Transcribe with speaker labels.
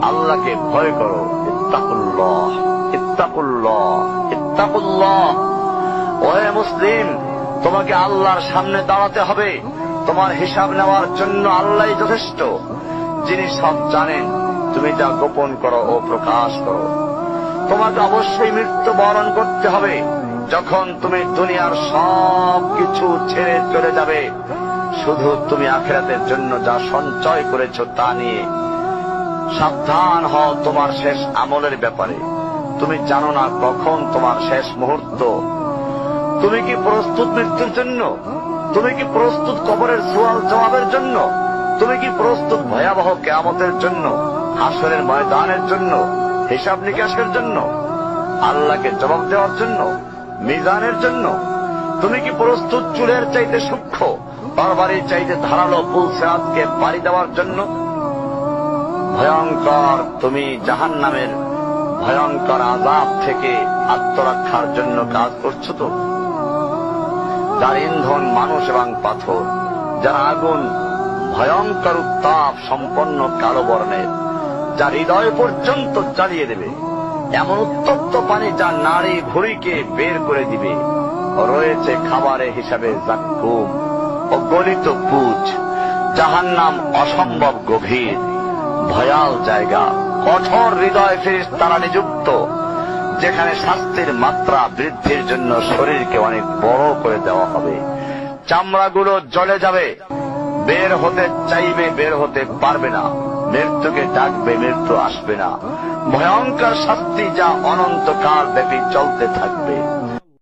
Speaker 1: আল্লাহকে ভয় করো। ইত্তাকুল্লাহ, ইত্তাকুল্লাহ, ইত্তাকুল্লাহ। ওহে মুসলিম, তোমাকে আল্লাহর সামনে দাঁড়াতে হবে। তোমার হিসাব নেওয়ার জন্য আল্লাহই যথেষ্ট, যিনি সব জানেন। তুমি যা গোপন করো ও প্রকাশ করো। তোমাকে অবশ্যই মৃত্যু বরণ করতে হবে। যখন তুমি দুনিয়ার সব কিছু ছেড়ে চলে যাবে, শুধু তুমি আখিরাতের জন্য যা সঞ্চয় করেছো তা নিয়ে সাবধান হও তোমার শেষ আমলের ব্যাপারে। তুমি জানো না কখন তোমার শেষ মুহূর্ত। তুমি কি প্রস্তুত মৃত্যুর জন্য? তুমি কি প্রস্তুত কবরের সওয়াল জবাবের জন্য? তুমি কি প্রস্তুত ভয়াবহ কিয়ামতের জন্য, হাসরের ময়দানের জন্য, হিসাব নিকাশের জন্য, আল্লাহকে জবাব দেওয়ার জন্য, মিজানের জন্য? তুমি কি প্রস্তুত চুলের চাইতে সূক্ষ্ম, তরবারির চাইতে ধারালো পুলসিরাতকে পাড়ি দেওয়ার জন্য? ভয়ঙ্কর তুমি জাহান্নামের ভয়ঙ্কর আযাব থেকে আত্মরক্ষার জন্য কাজ করছো তো? যার ইন্ধন মানুষ এবং পাথর, যার আগুন ভয়ঙ্কর উত্তাপ সম্পন্ন কালো বর্ণের, যা হৃদয় পর্যন্ত জ্বালিয়ে দেবে, এমন উত্তপ্ত পানি যা নাড়ি ভুঁড়িকে বের করে দিবে। রয়েছে খাবারে হিসাবে জাক্কুম ও গলিত পুঁজ। জাহান্নাম অসম্ভব গভীর, ভয়াল জায়গা, কঠোর হৃদয় ফেরেশতারা নিযুক্ত, যেখানে শাস্তির মাত্রা বৃদ্ধির জন্য শরীরকে অনেক বড় করে দেওয়া হবে। চামড়াগুলো জ্বলে যাবে, বের হতে চাইবে, বের হতে পারবে না। মৃত্যুকে ডাকবে, মৃত্যু আসবে না। ভয়ঙ্কর শাস্তি যা অনন্তকাল ব্যাপী চলতে থাকবে।